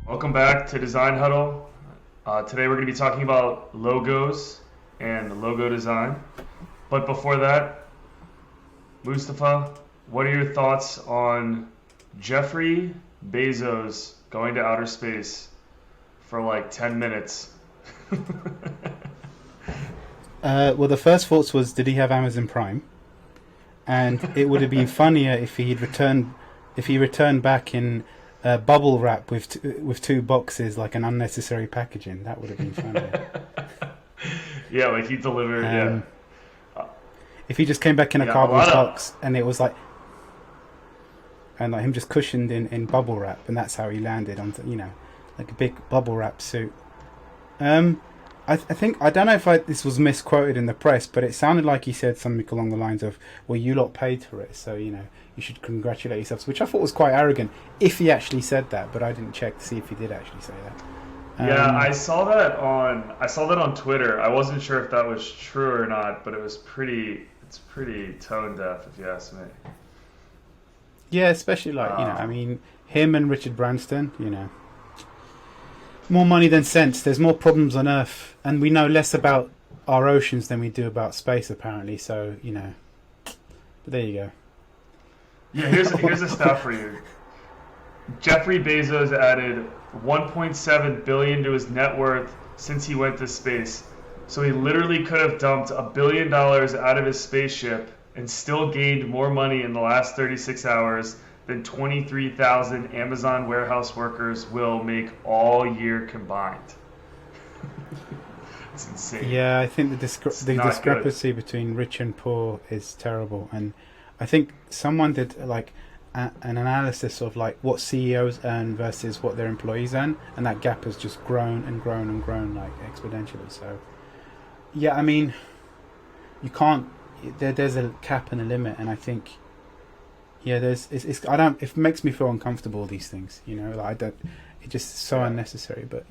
Welcome back to Design Huddle. Today we're going to be talking about logos and logo design. But before that, Mustafa, what are your thoughts on Jeffrey Bezos going to outer space for like 10 minutes? Well, the first thoughts was, did he have Amazon Prime? And it would have been funnier if he returned back in bubble wrap with two boxes, like an unnecessary packaging. That would have been funnier. Yeah, like he delivered. If he just came back in a Yeah, cardboard box and it was like him just cushioned in bubble wrap, and that's how he landed on, like a big bubble wrap suit. I think, I don't know if this was misquoted in the press, but it sounded like he said something along the lines of, well, you lot paid for it, so, you should congratulate yourselves, which I thought was quite arrogant, if he actually said that, but I didn't check to see if he did actually say that. Yeah, I saw that on Twitter. I wasn't sure if that was true or not, but it's pretty tone deaf if you ask me. Yeah, especially him and Richard Branson, more money than sense. There's more problems on Earth, and we know less about our oceans than we do about space, apparently. So, but there you go. Yeah, here's a stat for you. Jeffrey Bezos added 1.7 billion to his net worth since he went to space. So he literally could have dumped $1 billion out of his spaceship and still gained more money in the last 36 hours than 23,000 Amazon warehouse workers will make all year combined. It's insane. Yeah, I think the discrepancy between rich and poor is terrible, and I think someone did an analysis of what CEOs earn versus what their employees earn, and that gap has just grown and grown and grown exponentially. So, yeah, I mean, you can't. There's a cap and a limit, and I think. Yeah, it makes me feel uncomfortable, these things, it's just so unnecessary, but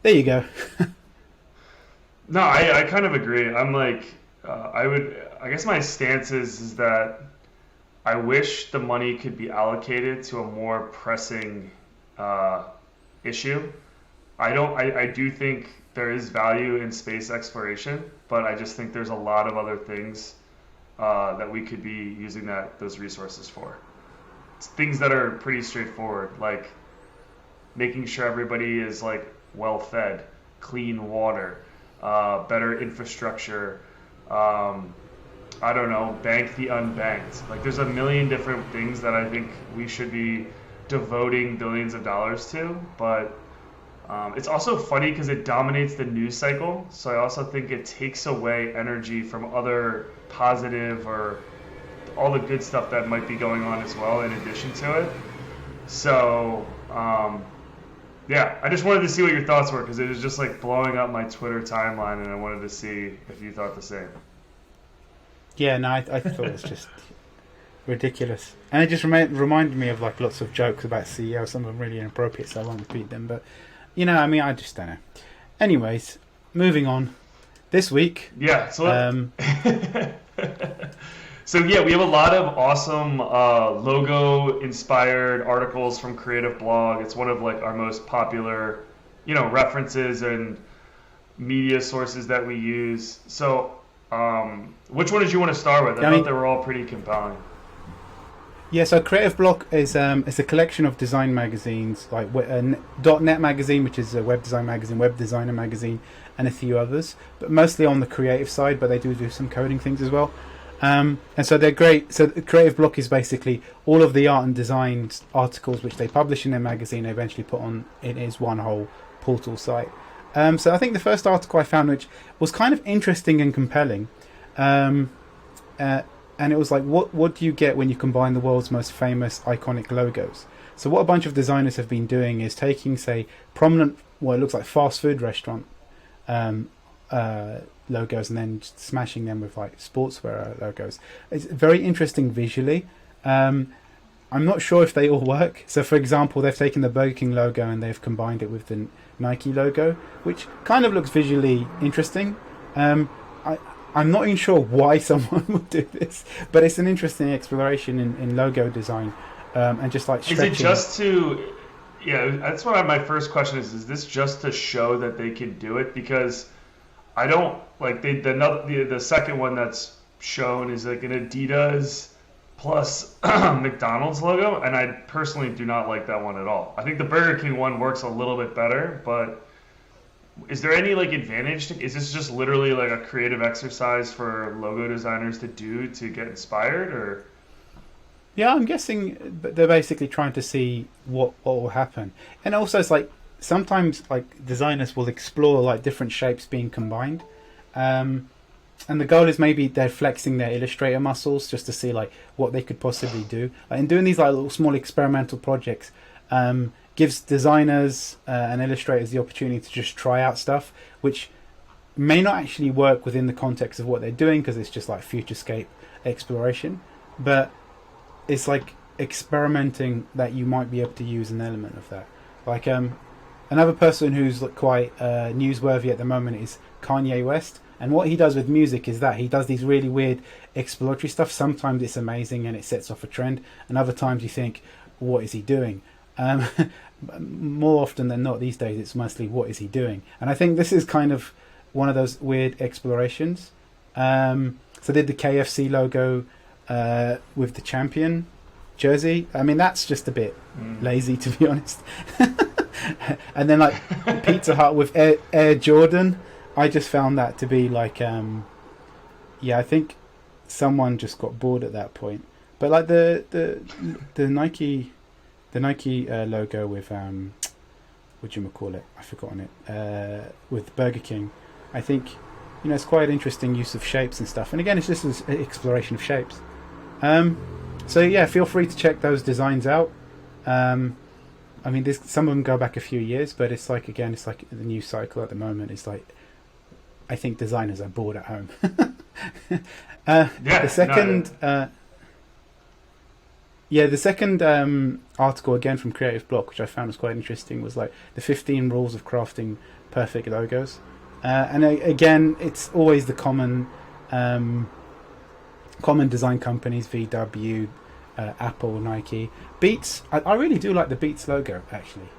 there you go. No, I kind of agree. I'm I guess my stance is that I wish the money could be allocated to a more pressing issue. I do think there is value in space exploration, but I just think there's a lot of other things that we could be using those resources for. It's things that are pretty straightforward, like making sure everybody is well fed, clean water, better infrastructure. I don't know, bank the unbanked. There's a million different things that I think we should be devoting billions of dollars to, but it's also funny because it dominates the news cycle, so I also think it takes away energy from other positive or all the good stuff that might be going on as well in addition to it. So, yeah, I just wanted to see what your thoughts were, because it was just blowing up my Twitter timeline, and I wanted to see if you thought the same. Yeah, no, I thought it was just ridiculous. And it just reminded me of lots of jokes about CEOs, some of them really inappropriate, so I won't repeat them, but I just don't know. Anyways, moving on. This week, yeah. So, we have a lot of awesome logo-inspired articles from Creative Blog. It's one of our most popular, references and media sources that we use. So, which one did you want to start with? I thought they were all pretty compelling. Yeah, so Creative Block is a collection of design magazines, like .NET magazine, which is a web design magazine, Web Designer magazine, and a few others, but mostly on the creative side, but they do some coding things as well. And so they're great. So Creative Block is basically all of the art and design articles which they publish in their magazine, they eventually put on it is one whole portal site. So I think the first article I found, which was kind of interesting and compelling, and it was what do you get when you combine the world's most famous iconic logos? So what a bunch of designers have been doing is taking, say, prominent, it looks like fast food restaurant logos, and then smashing them with sportswear logos. It's very interesting visually. I'm not sure if they all work. So for example, they've taken the Burger King logo and they've combined it with the Nike logo, which kind of looks visually interesting. I'm not even sure why someone would do this, but it's an interesting exploration in logo design, and just stretching. Is it just to Yeah, that's what my first question is. Is this just to show that they can do it? Because I don't like the second one that's shown is like an Adidas plus McDonald's logo, and I personally do not like that one at all. I think the Burger King one works a little bit better, but is there any like advantage is this just literally like a creative exercise for logo designers to do to get inspired, or? Yeah, I'm guessing they're basically trying to see what will happen, and also it's like sometimes like designers will explore like different shapes being combined, and the goal is maybe they're flexing their illustrator muscles just to see like what they could possibly do. And doing these like little small experimental projects gives designers and illustrators the opportunity to just try out stuff which may not actually work within the context of what they're doing because it's just like futurescape exploration, but it's like experimenting that you might be able to use an element of that. Like another person who's like quite newsworthy at the moment is Kanye West, and what he does with music is that he does these really weird exploratory stuff. Sometimes it's amazing and it sets off a trend, and other times you think, what is he doing? More often than not these days it's mostly what is he doing, and I think this is kind of one of those weird explorations. So they did the KFC logo with the champion jersey. I mean, that's just a bit lazy, to be honest. And then like Pizza Hut with Air Jordan, I just found that to be like I think someone just got bored at that point. But like the Nike logo with what do you call it? I've forgotten it. With Burger King, I think it's quite an interesting use of shapes and stuff. And again, it's just an exploration of shapes. So yeah, feel free to check those designs out. I mean, some of them go back a few years, but it's like the news cycle at the moment. It's like I think designers are bored at home. The second article again from Creative Block, which I found was quite interesting, was like the 15 rules of crafting perfect logos. And again, it's always the common design companies: VW, Apple, Nike, Beats. I really do like the Beats logo, actually.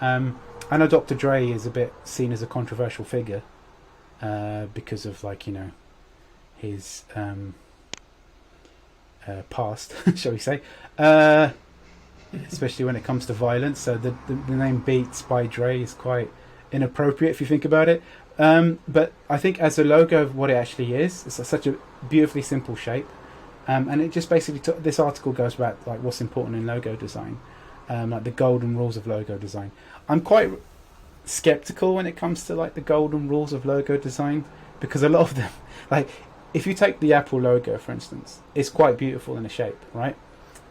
I know Dr. Dre is a bit seen as a controversial figure because of his past, shall we say, especially when it comes to violence. So the name Beats by Dre is quite inappropriate if you think about it. But I think as a logo, what it actually is, it's such a beautifully simple shape. And it just basically this article goes about like what's important in logo design, like the golden rules of logo design. I'm quite skeptical when it comes to like the golden rules of logo design, because a lot of them, like if you take the Apple logo for instance, it's quite beautiful in a shape, right?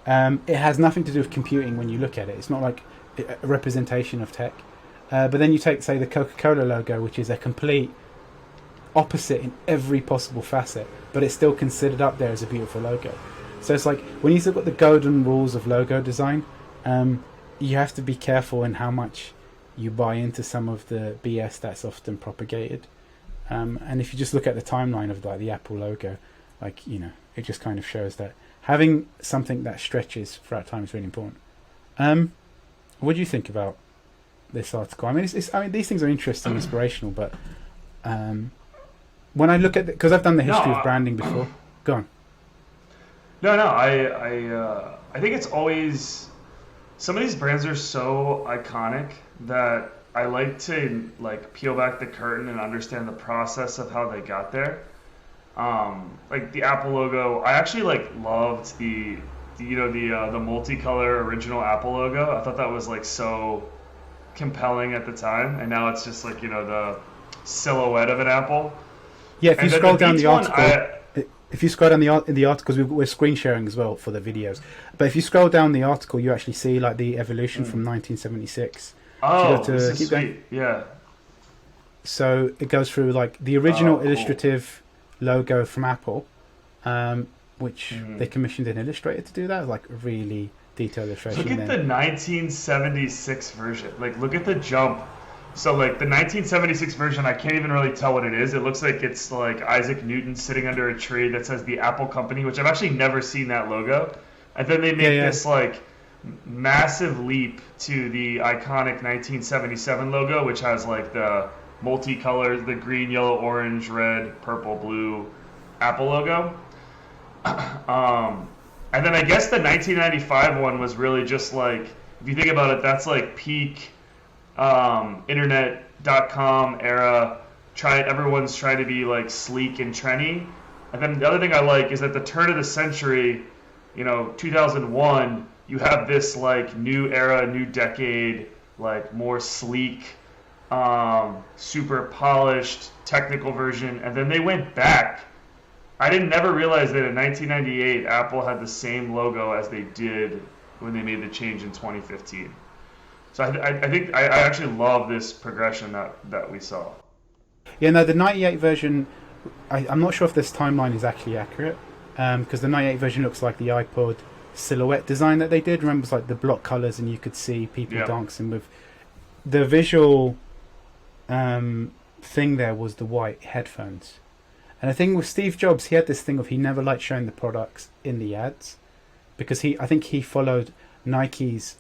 It has nothing to do with computing when you look at it. It's not like a representation of tech. But then you take, say, the Coca-Cola logo, which is a complete opposite in every possible facet, but it's still considered up there as a beautiful logo. So it's like when you look at the golden rules of logo design, you have to be careful in how much you buy into some of the BS that's often propagated. And if you just look at the timeline of like the Apple logo, it just kind of shows that having something that stretches throughout time is really important. What do you think about this article? I mean, these things are interesting, inspirational, but when I look at because I've done the history of branding before. Go on. No, I think it's always some of these brands are so iconic that I like to peel back the curtain and understand the process of how they got there. Like the Apple logo, I actually loved the multicolor original Apple logo. I thought that was so compelling at the time, and now it's just the silhouette of an apple. Yeah, if you scroll down the article, if you scroll down the articles, we're screen sharing as well for the videos. But if you scroll down the article, you actually see the evolution from 1976. Oh, this is sweet. Yeah. So it goes through the original illustrative logo from Apple, which they commissioned an illustrator to do that. A really detailed illustration. Look at the 1976 version. Look at the jump. So the 1976 version, I can't even really tell what it is. It looks like it's Isaac Newton sitting under a tree that says the Apple Company, which I've actually never seen that logo. And then they make this massive leap to the iconic 1977 logo, which has like the multicolors, the green, yellow, orange, red, purple, blue Apple logo. And then I guess the 1995 one was really just like, if you think about it, that's like peak internet.com era. Everyone's trying to be like sleek and trendy. And then the other thing I like is at the turn of the century, 2001, you have this like new era, new decade, like more sleek, super polished, technical version. And then they went back. I didn't never realize that in 1998, Apple had the same logo as they did when they made the change in 2015. So I think I actually love this progression that we saw. Yeah, no, the 98 version, I'm not sure if this timeline is actually accurate, because the 98 version looks like the iPod silhouette design that they did. Remember, it's like the block colors, and you could see people dancing with the visual thing. There was the white headphones, and the thing with Steve Jobs, he had this thing of he never liked showing the products in the ads, because I think he followed Nike's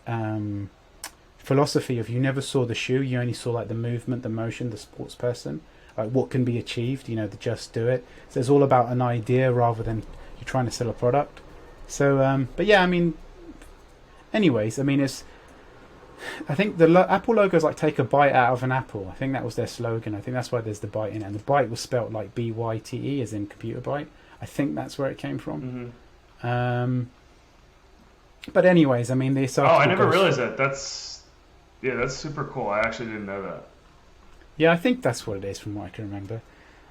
philosophy of you never saw the shoe, you only saw like the movement, the motion, the sports person, like what can be achieved, the just do it. So it's all about an idea rather than you're trying to sell a product. So but yeah, I mean, anyways, I mean, I think the Apple logo is like take a bite out of an apple. I think that was their slogan. I think that's why there's the bite in it, and the bite was spelt like BYTE as in computer bite. I think that's where it came from. Mm-hmm. But anyways, I mean, this article I never realized that. That's super cool. I actually didn't know that. Yeah, I think that's what it is from what I can remember.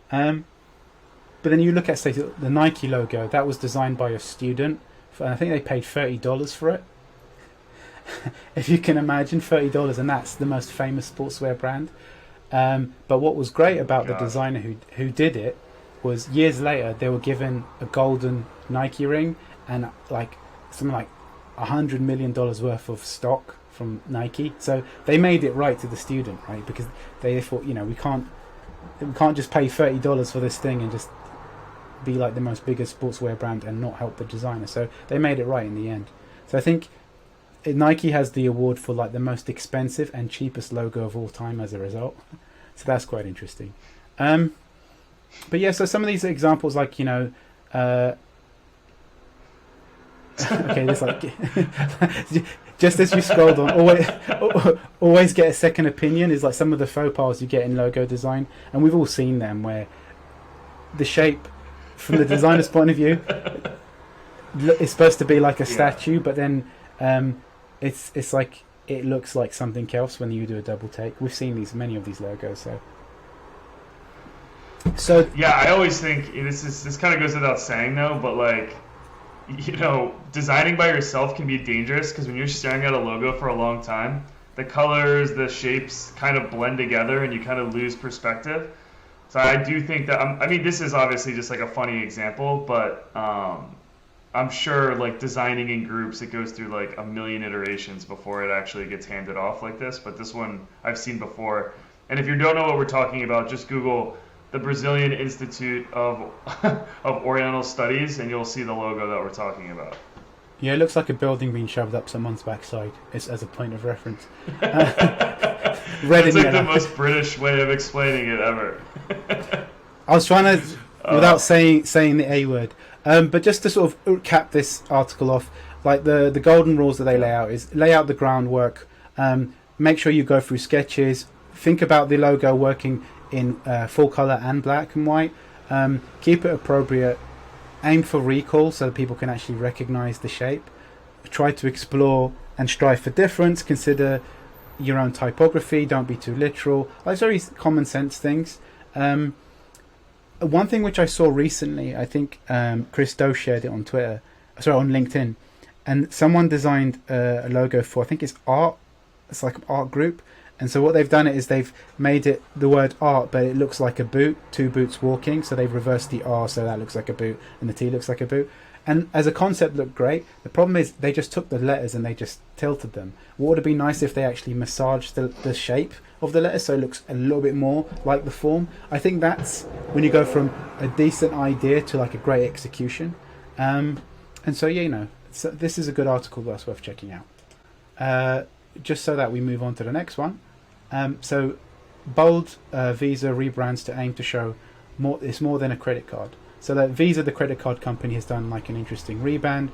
But then you look at, say, the Nike logo. That was designed by a student. And I think they paid $30 for it. If you can imagine, $30, and that's the most famous sportswear brand. But what was great about the designer who did it was years later they were given a golden Nike ring and like something like $100 million worth of stock from Nike. So they made it right to the student, right? Because they thought, we can't just pay $30 for this thing and just be like the most biggest sportswear brand and not help the designer. So they made it right in the end. So I think Nike has the award for like the most expensive and cheapest logo of all time as a result. So that's quite interesting. But yeah, so some of these examples, like okay, this like just as you scrolled on, always get a second opinion is like some of the faux pas you get in logo design, and we've all seen them where the shape from the designer's point of view is supposed to be like a statue, but then it's like it looks like something else when you do a double take. We've seen many of these logos, so yeah, I always think this kind of goes without saying though, but like, designing by yourself can be dangerous because when you're staring at a logo for a long time, the colors, the shapes kind of blend together and you kind of lose perspective. So I do think that, this is obviously just like a funny example, but I'm sure like designing in groups, it goes through like a million iterations before it actually gets handed off like this. But this one I've seen before. And if you don't know what we're talking about, just Google the Brazilian Institute of Oriental Studies, and you'll see the logo that we're talking about. Yeah, it looks like a building being shoved up someone's backside, as a point of reference. It's like the most British way of explaining it ever. I was trying to, without saying the A word, but just to sort of cap this article off, like the golden rules that they lay out is lay out the groundwork, make sure you go through sketches, think about the logo working in full color and black and white, keep it appropriate, aim for recall so that people can actually recognize the shape, try to explore and strive for difference, consider your own typography, don't be too literal, like very common sense things. One thing which I saw recently, I think Chris Do shared it on on LinkedIn, and someone designed a logo for, I think it's art, it's like an art group. And so what they've done is they've made it the word art, but it looks like a boot, two boots walking. So they've reversed the R, so that looks like a boot, and the T looks like a boot. And as a concept, looked great. The problem is they just took the letters and they just tilted them. What would have been nice if they actually massaged the shape of the letters so it looks a little bit more like the form. I think that's when you go from a decent idea to like a great execution. And so, so this is a good article that's worth checking out. just so that we move on to the next one. So bold Visa rebrands to aim to show it's more than a credit card. So that Visa, the credit card company, has done like an interesting rebrand.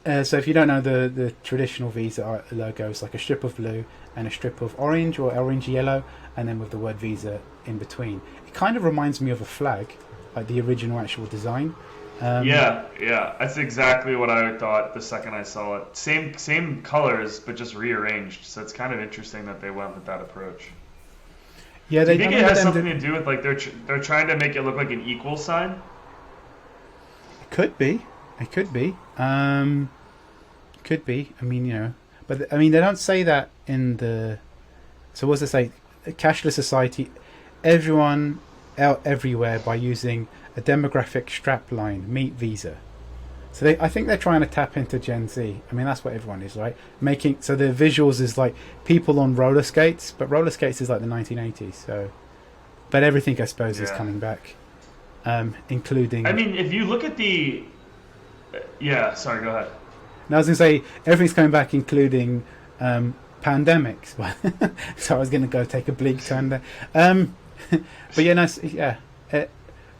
So if you don't know, the traditional Visa logo is like a strip of blue and a strip of orange or orange yellow, and then with the word Visa in between. It kind of reminds me of a flag, like the original actual design. Yeah, that's exactly what I thought the second I saw it. Same colors, but just rearranged. So it's kind of interesting that they went with that approach. Yeah, do you think it has something to do with like they're trying to make it look like an equal sign? It could be. Could be. I mean, but I mean, they don't say that in the. So what's it say? A cashless society, everyone out everywhere by using a demographic strapline. Meet Visa. So I think they're trying to tap into Gen Z. I mean, that's what everyone is, right? So the visuals is like people on roller skates, but roller skates is like the 1980s. So, but everything I suppose is coming back, including. I mean, if you look at the. Yeah, sorry, go ahead. No, I was going to say everything's coming back, including pandemics. So I was going to go take a bleak turn there. But yeah, nice. Yeah,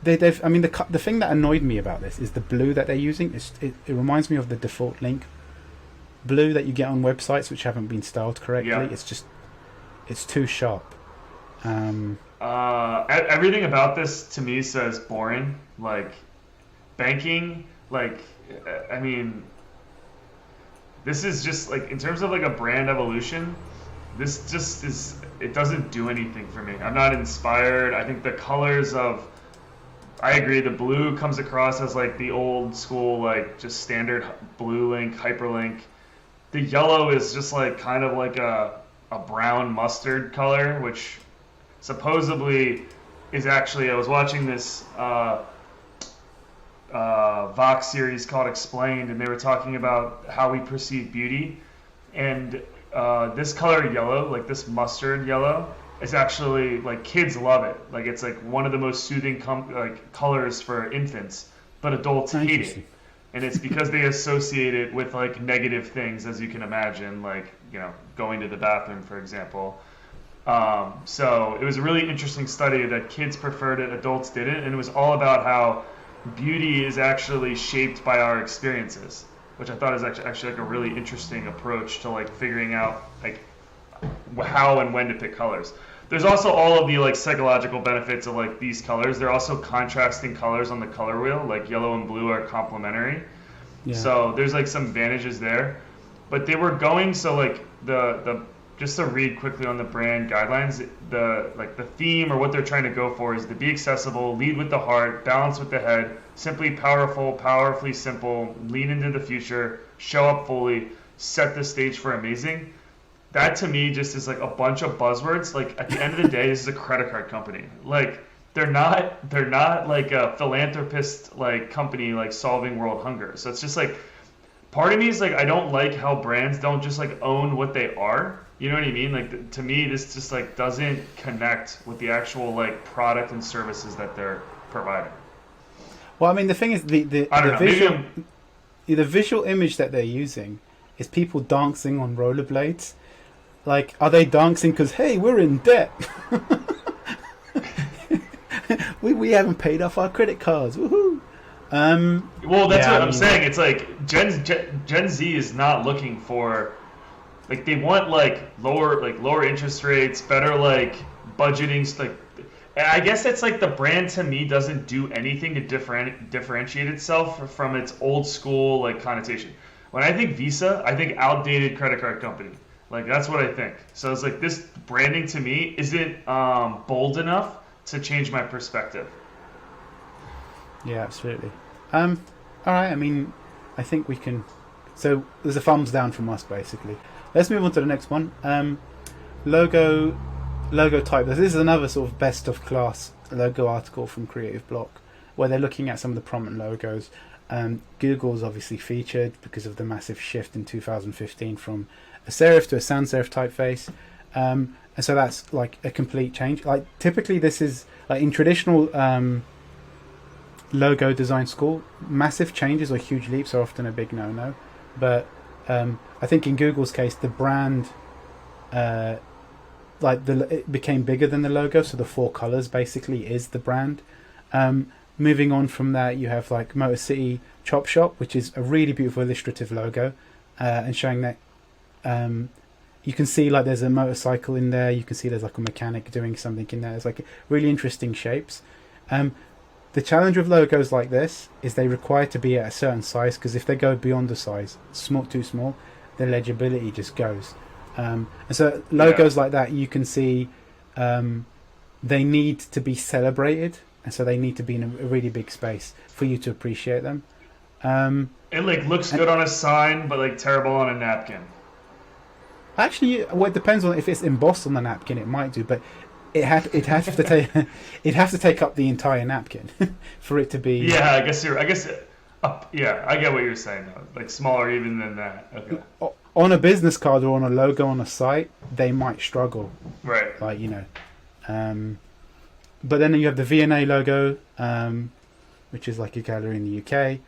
they've. I mean, the thing that annoyed me about this is the blue that they're using. It reminds me of the default link blue that you get on websites which haven't been styled correctly. Yeah. It's too sharp. Everything about this to me says boring. Like banking. Like, I mean, this is just like in terms of like a brand evolution. This just is. It doesn't do anything for me. I'm not inspired. I think the colors of. I agree. The blue comes across as like the old school, like just standard blue link, hyperlink. The yellow is just like kind of like a brown mustard color, which supposedly is actually. I was watching this. Vox series called Explained, and they were talking about how we perceive beauty, and this color yellow, like this mustard yellow, is actually like kids love it. Like it's like one of the most soothing colors for infants, but adults hate it, and it's because they associate it with like negative things, as you can imagine, like going to the bathroom, for example. So it was a really interesting study that kids preferred it, adults didn't, and it was all about how beauty is actually shaped by our experiences, which I thought is actually like a really interesting approach to like figuring out like how and when to pick colors. There's also all of the like psychological benefits of like these colors. They're also contrasting colors on the color wheel, like yellow and blue are complementary. Yeah. So there's like some advantages there. But they were going so like the just to read quickly on the brand guidelines, the theme or what they're trying to go for is to be accessible, lead with the heart, balance with the head, simply powerful, powerfully simple, lean into the future, show up fully, set the stage for amazing. That to me just is like a bunch of buzzwords. Like at the end of the day, this is a credit card company. Like they're not like a philanthropist like company like solving world hunger. So it's just like part of me is like I don't like how brands don't just like own what they are. You know what I mean? Like to me, this just like doesn't connect with the actual like product and services that they're providing. Well, I mean, the thing is the visual image that they're using is people dancing on rollerblades. Like, are they dancing because hey, we're in debt? we haven't paid off our credit cards. Woohoo! Well, that's what I'm saying. It's like Gen Z is not looking for. Like they want like lower interest rates, better like budgeting. Like I guess it's like the brand to me doesn't do anything to differentiate itself from its old school like connotation. When I think Visa, I think outdated credit card company. Like that's what I think. So it's like this branding to me isn't bold enough to change my perspective. Yeah, absolutely. All right. I mean, I think we can. So there's a thumbs down from us basically. Let's move on to the next one. Logo type. This is another sort of best of class logo article from Creative Block, where they're looking at some of the prominent logos. Google's obviously featured because of the massive shift in 2015 from a serif to a sans serif typeface, and so that's like a complete change. Like typically, this is like in traditional logo design school, massive changes or huge leaps are often a big no-no. But I think in Google's case, the brand, it became bigger than the logo, so the 4 colors basically is the brand. Moving on from that, you have like Motor City Chop Shop, which is a really beautiful illustrative logo, and showing that you can see like there's a motorcycle in there. You can see there's like a mechanic doing something in there. It's like really interesting shapes. The challenge with logos like this is they require to be at a certain size, because if they go beyond the size, too small, the legibility just goes. And so logos like that, you can see they need to be celebrated, and so they need to be in a really big space for you to appreciate them. It like looks good on a sign, but like terrible on a napkin. Actually, well, it depends on if it's embossed on the napkin. It might do, but it has to take to take up the entire napkin for it to be. Yeah, I guess yeah, I get what you're saying though. Like smaller even than that. Okay. On a business card or on a logo on a site, they might struggle. Right. Like but then you have the Vna Logo, which is like a gallery in the UK.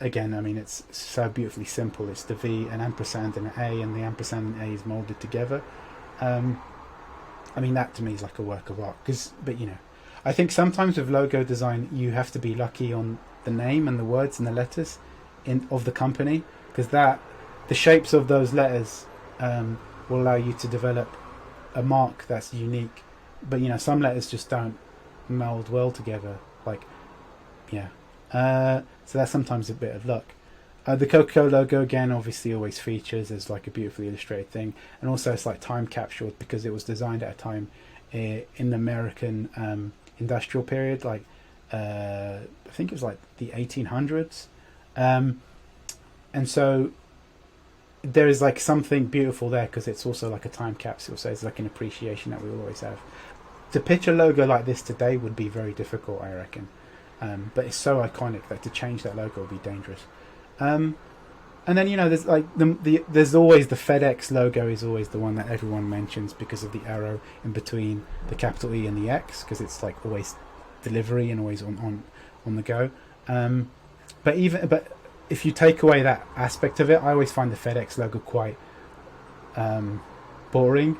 Again, I mean, it's so beautifully simple. It's the V, an ampersand, and an A, and the ampersand and A is molded together. I mean, that to me is like a work of art. But I think sometimes with logo design, you have to be lucky on the name and the words and the letters of the company, because the shapes of those letters will allow you to develop a mark that's unique. But some letters just don't meld well together. So that's sometimes a bit of luck. The Coco logo, again, obviously always features as like a beautifully illustrated thing, and also it's like time captured because it was designed at a time in the American industrial period, like I think it was like the 1800s, and so there is like something beautiful there because it's also like a time capsule, so it's like an appreciation that we will always have. To pitch a logo like this today would be very difficult, I reckon. But it's so iconic that to change that logo would be dangerous. And then there's like there's always the FedEx logo is always the one that everyone mentions because of the arrow in between the capital E and the X, because it's like always delivery and always on the go. But if you take away that aspect of it, I always find the FedEx logo quite boring,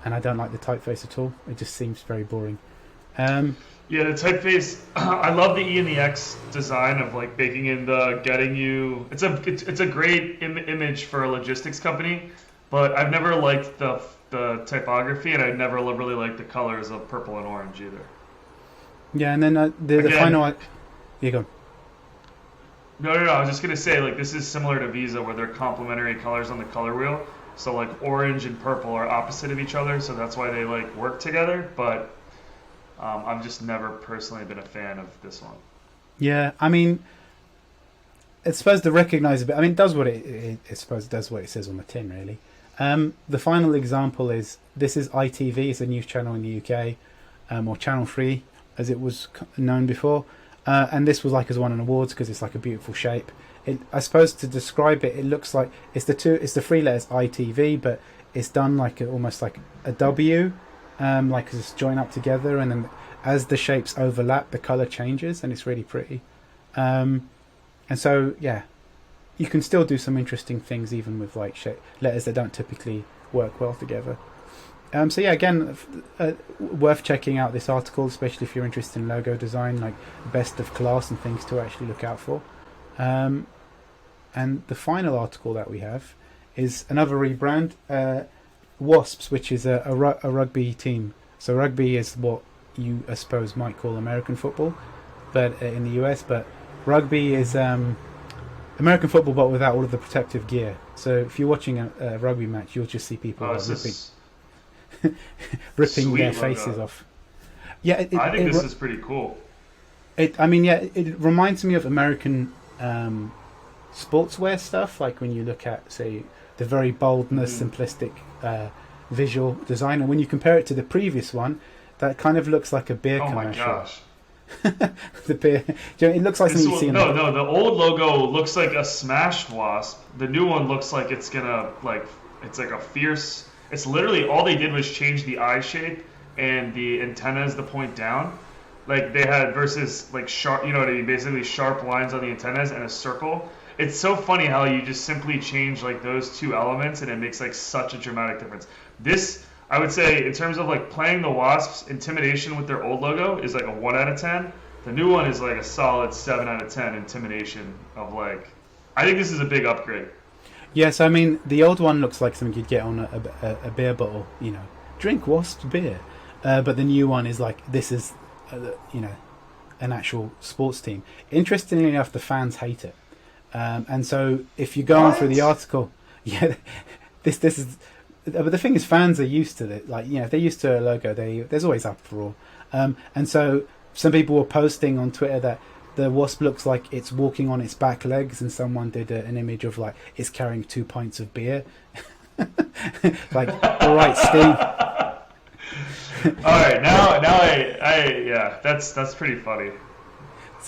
and I don't like the typeface at all. It just seems very boring. Yeah, the typeface. I love the E and the X design of like baking in the getting you. It's a great image for a logistics company, but I've never liked the typography, and I never really liked the colors of purple and orange either. Yeah, and then the final. You go. No. I was just gonna say, like, this is similar to Visa, where they're complementary colors on the color wheel. So like orange and purple are opposite of each other, so that's why they like work together. But I've just never personally been a fan of this one. Yeah, I mean, it's supposed to recognise a bit. I mean, it does what it does what it says on the tin, really. The final example is this is ITV. It's a news channel in the UK, or Channel 3 as it was known before. And this was like has won an awards because it's like a beautiful shape. I suppose to describe it, it looks like it's the 3 letters ITV, but it's done like almost like a W. Like it's joined up together, and then as the shapes overlap, the color changes, and it's really pretty. And so you can still do some interesting things even with like letters that don't typically work well together. Again, worth checking out this article, especially if you're interested in logo design, like best of class and things to actually look out for. And the final article that we have is another rebrand. Wasps, which is a rugby team. So rugby is what you, I suppose, might call American football, but in the US. But rugby is American football, but without all of the protective gear. So if you're watching a rugby match, you'll just see people ripping their faces off. Yeah, I think this is pretty cool. It reminds me of American sportswear stuff, like when you look at, say, the very boldness, simplistic visual design, and when you compare it to the previous one, that kind of looks like a beer commercial. Oh my gosh! The beer, it looks like something you see. No, the old logo looks like a smashed wasp. The new one looks like it's gonna it's like a fierce. It's literally all they did was change the eye shape and the antenna is the point down. like they had versus like sharp, you know what I mean, basically sharp lines on the antennas and a circle. It's so funny how you just simply change like those two elements and it makes like such a dramatic difference. This, I would say, in terms of like playing the Wasps, intimidation with their old logo is like a 1 out of 10. The new one is like a solid 7 out of 10 intimidation of like, I think this is a big upgrade. Yes, I mean, the old one looks like something you'd get on a beer bottle, you know, drink Wasp beer. But the new one is like, this is, you know, an actual sports team. Interestingly enough, the fans hate it. And so if you go on through the article, yeah, this is, but the thing is, fans are used to it. Like, you know, if they're used to a logo, there's always uproar. And so some people were posting on Twitter that the Wasp looks like it's walking on its back legs, and someone did an image of like it's carrying 2 pints of beer. Like, all right, Steve. All right, now yeah, that's pretty funny.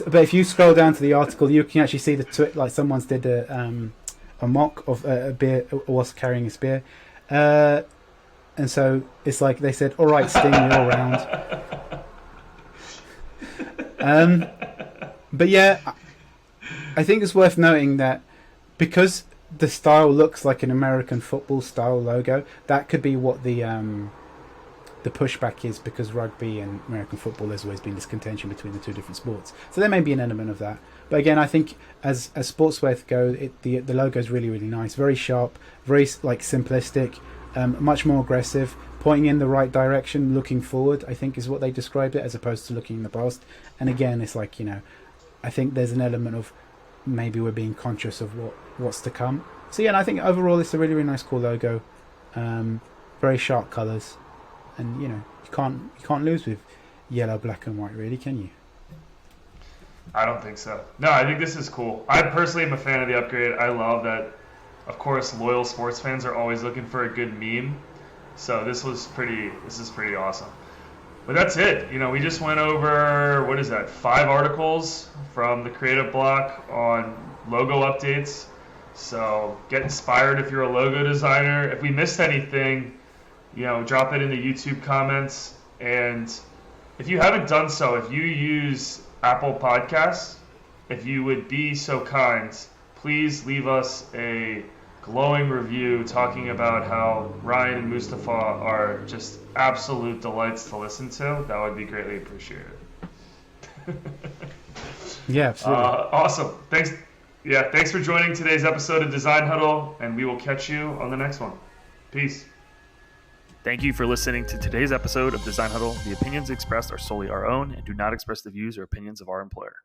But if you scroll down to the article, you can actually see like someone's did a mock of a Wasp carrying a spear, and so it's like they said, "All right, Sting, you're all round." But yeah, I think it's worth noting that because the style looks like an American football style logo, that could be what the pushback is, because rugby and American football has always been this contention between the two different sports. So there may be an element of that. But again, I think as sportswear go, the logo is really, really nice, very sharp, very like simplistic, much more aggressive, pointing in the right direction, looking forward, I think is what they described it, as opposed to looking in the past. And again, it's like, you know, I think there's an element of maybe we're being conscious of what's to come. So yeah, and I think overall it's a really, really nice, cool logo, very sharp colours. And you know, you can't lose with yellow, black, and white, really, can you? I don't think so. No, I think this is cool. I personally am a fan of the upgrade. I love that. Of course, loyal sports fans are always looking for a good meme. So this is pretty awesome. But that's it. You know, we just went over 5 articles from the creative block on logo updates. So get inspired if you're a logo designer. If we missed anything, you know, drop it in the YouTube comments. And if you haven't done so, if you use Apple Podcasts, if you would be so kind, please leave us a glowing review talking about how Ryan and Mustafa are just absolute delights to listen to. That would be greatly appreciated. Yeah, absolutely. Awesome. Thanks. Yeah, thanks for joining today's episode of Design Huddle, and we will catch you on the next one. Peace. Thank you for listening to today's episode of Design Huddle. The opinions expressed are solely our own and do not express the views or opinions of our employer.